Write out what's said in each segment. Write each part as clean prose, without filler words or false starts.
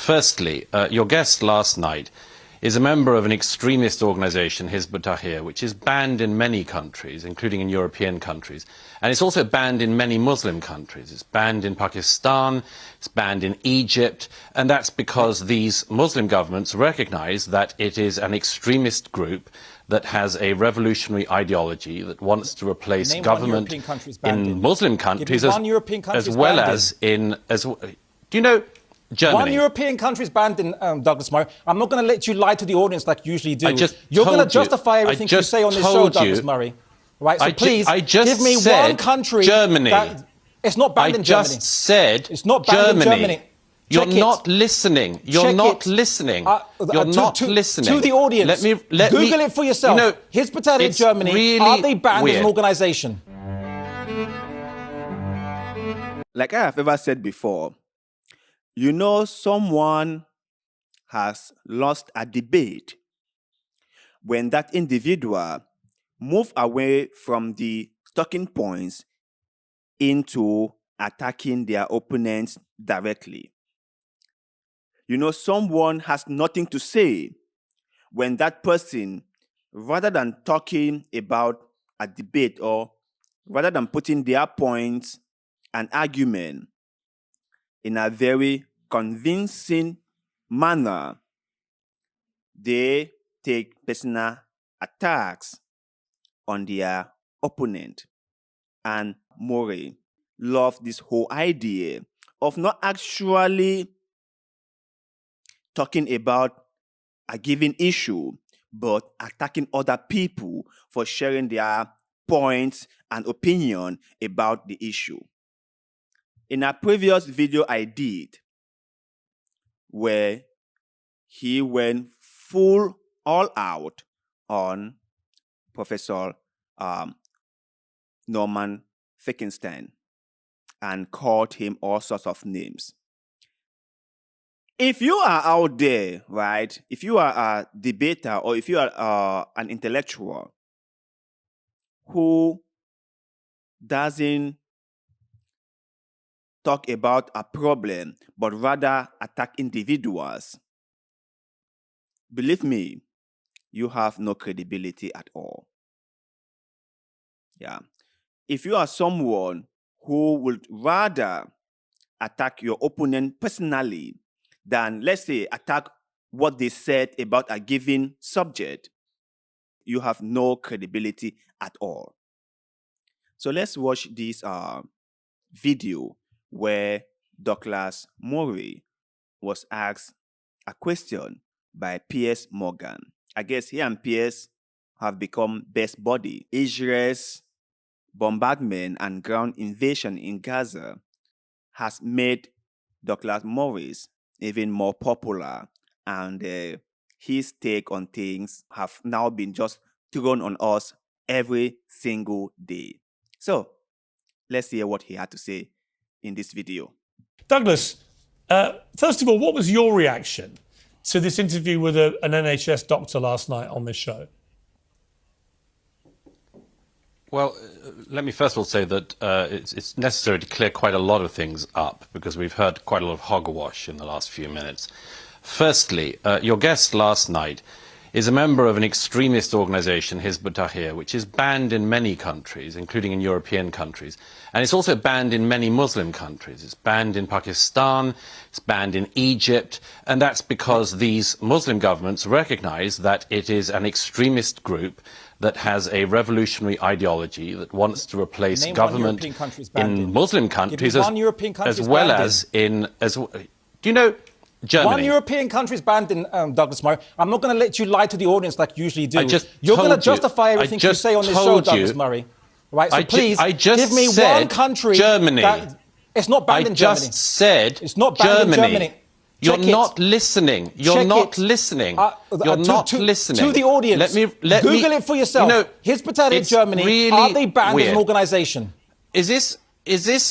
Firstly, your guest last night is a member of an extremist organisation, Hizb ut-Tahrir, which is banned in many countries, including in European countries. And it's also banned in many Muslim countries. It's banned in Pakistan, it's banned in Egypt, and that's because these Muslim governments recognise that it is an extremist group that has a revolutionary ideology that wants to replace government in Muslim countries as well as in... do you know... Germany. One European country is banned in Douglas Murray. I'm not going to let you lie to the audience like you usually do. You're going to justify everything you say on this show, Douglas Murray. Right? So please, give me one country. Germany. It's not banned in Germany. I just said it's not banned in Germany. You're not listening. You're not listening. You're not listening. To the audience. Let Google it for yourself. You know, Hizb ut-Tahrir Germany, really are they banned as an organisation? Like I have ever said before, you know, someone has lost a debate when that individual moves away from the talking points into attacking their opponents directly. You know, someone has nothing to say when that person, rather than talking about a debate or rather than putting their points and argument in a very convincing manner, they take personal attacks on their opponent. And Murray loved this whole idea of not actually talking about a given issue, but attacking other people for sharing their points and opinion about the issue. In a previous video I did, where he went full all out on Professor Norman Finkelstein and called him all sorts of names. If you are out there, right, if you are a debater or if you are an intellectual who doesn't talk about a problem, but rather attack individuals, believe me, you have no credibility at all. Yeah. If you are someone who would rather attack your opponent personally than, let's say, attack what they said about a given subject, you have no credibility at all. So let's watch this video where Douglas Murray was asked a question by Piers Morgan. I guess he and Piers have become best buddies. Israel's bombardment and ground invasion in Gaza has made Douglas Murray even more popular, and his take on things have now been just thrown on us every single day. So let's hear what he had to say in this video. Douglas, first of all, what was your reaction to this interview with an NHS doctor last night on this show? Well, let me first of all say that it's necessary to clear quite a lot of things up because we've heard quite a lot of hogwash in the last few minutes. Firstly, your guest last night is a member of an extremist organisation, Hizb ut-Tahrir, which is banned in many countries, including in European countries. And it's also banned in many Muslim countries. It's banned in Pakistan, it's banned in Egypt, and that's because these Muslim governments recognise that it is an extremist group that has a revolutionary ideology that wants to replace government in Muslim countries as well as in... do you know... Germany. One European country is banned in Douglas Murray. I'm not going to let you lie to the audience like you usually do. You're going to justify everything you say on this show, Douglas Murray. Right? So please, give me one country. Germany. It's not banned in Germany. I just said it's not banned in Germany. You're not listening. You're not listening. You're not listening. To the audience. Google it for yourself. You know, Hizb ut-Tahrir Germany, are they banned as an organisation? Is this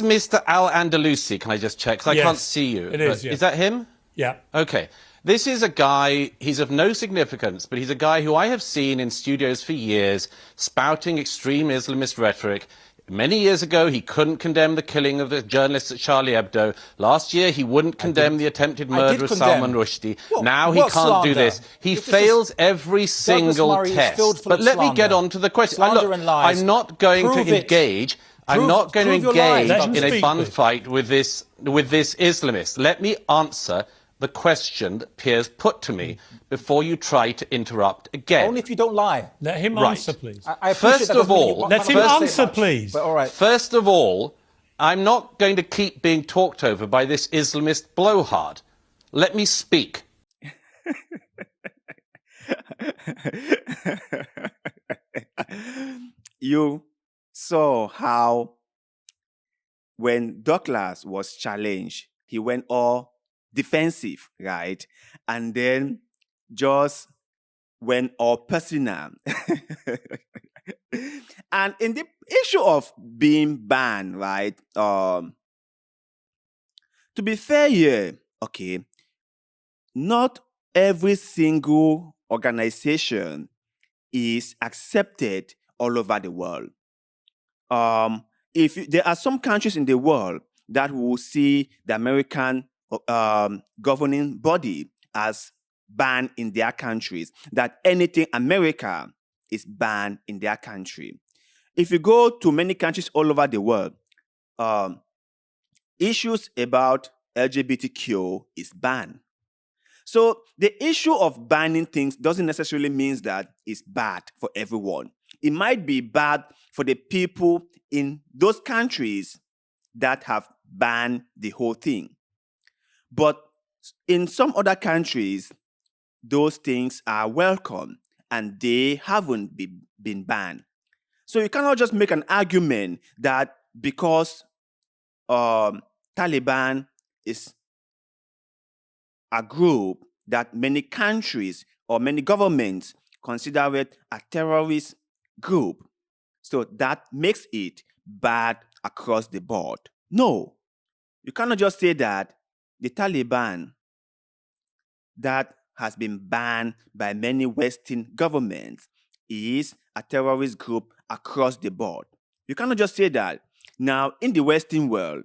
Mr. Al-Andalusi? Can I just check? Because I can't see you. It is, yeah. Is that him? Yeah. Okay. This is a guy, he's of no significance, but he's a guy who I have seen in studios for years spouting extreme Islamist rhetoric Many years ago, he couldn't condemn the killing of the journalists at Charlie Hebdo. Last year, he wouldn't condemn the attempted murder of Salman Rushdie. Now he can't do this. He fails every single test. But let me get on to the question. I'm not going to engage. I'm not going to engage in a bun fight with this Islamist. Let me answer the question that Piers put to me before you try to interrupt again. Only if you don't lie. Let him answer, please. First of all, let him answer, please. But all right. First of all, I'm not going to keep being talked over by this Islamist blowhard. Let me speak. You saw how when Douglas was challenged, he went all defensive, right? And then just went all personal. And in the issue of being banned, right? To be fair here, okay, not every single organization is accepted all over the world. There are some countries in the world that will see the American governing body as banned in their countries, that anything America is banned in their country. If you go to many countries all over the world, issues about LGBTQ is banned. So the issue of banning things doesn't necessarily mean that it's bad for everyone. It might be bad for the people in those countries that have banned the whole thing. But in some other countries, those things are welcome and they haven't been banned. So you cannot just make an argument that because Taliban is a group that many countries or many governments consider it a terrorist group, so that makes it bad across the board. No, you cannot just say that the Taliban that has been banned by many Western governments is a terrorist group across the board. You cannot just say that. Now, in the Western world,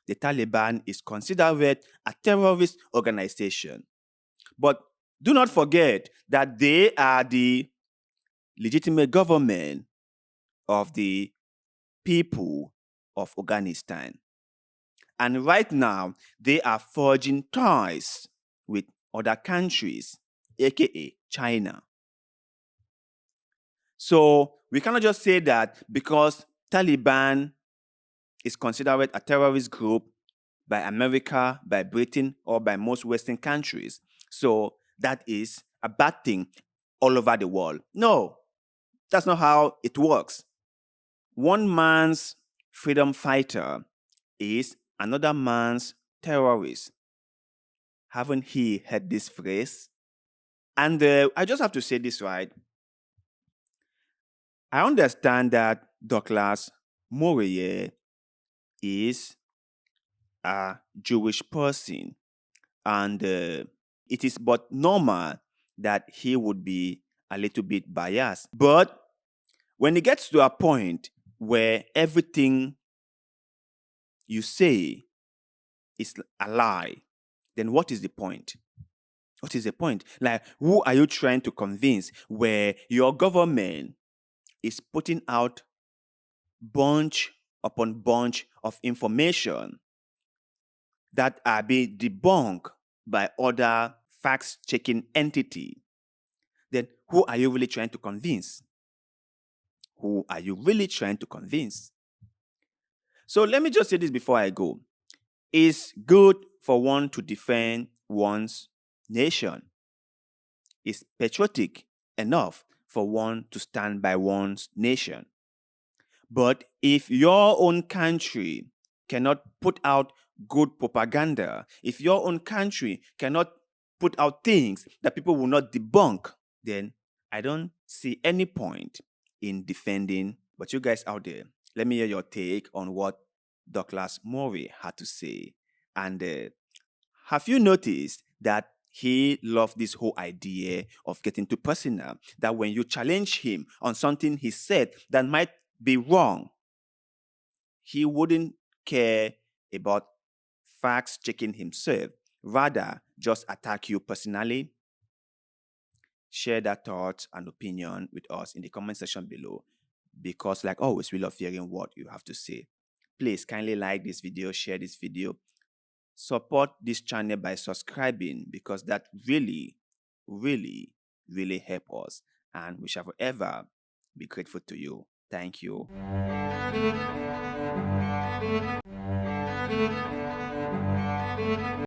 the Taliban is considered a terrorist organization. But do not forget that they are the legitimate government of the people of Afghanistan. And right now, they are forging ties with other countries, aka China. So we cannot just say that because Taliban is considered a terrorist group by America, by Britain, or by most Western countries, so that is a bad thing all over the world. No, that's not how it works. One man's freedom fighter is another man's terrorist. Haven't he heard this phrase? And I just have to say this, right? I understand that Douglas Murray is a Jewish person, and it is but normal that he would be a little bit biased. But when it gets to a point where everything you say is a lie, then what is the point? What is the point? Like, who are you trying to convince where your government is putting out bunch upon bunch of information that are being debunked by other fact-checking entity? Then who are you really trying to convince? Who are you really trying to convince? So let me just say this before I go. It's good for one to defend one's nation. It's patriotic enough for one to stand by one's nation. But if your own country cannot put out good propaganda, if your own country cannot put out things that people will not debunk, then I don't see any point in defending. But you guys out there, let me hear your take on what Douglas Murray had to say. And have you noticed that he loved this whole idea of getting too personal, that when you challenge him on something he said that might be wrong, he wouldn't care about facts checking himself, rather just attack you personally? Share that thought and opinion with us in the comment section below, because like always, we love hearing what you have to say. Please kindly like this video, share this video, support this channel by subscribing, because that really helps us, and we shall forever be grateful to you. Thank you.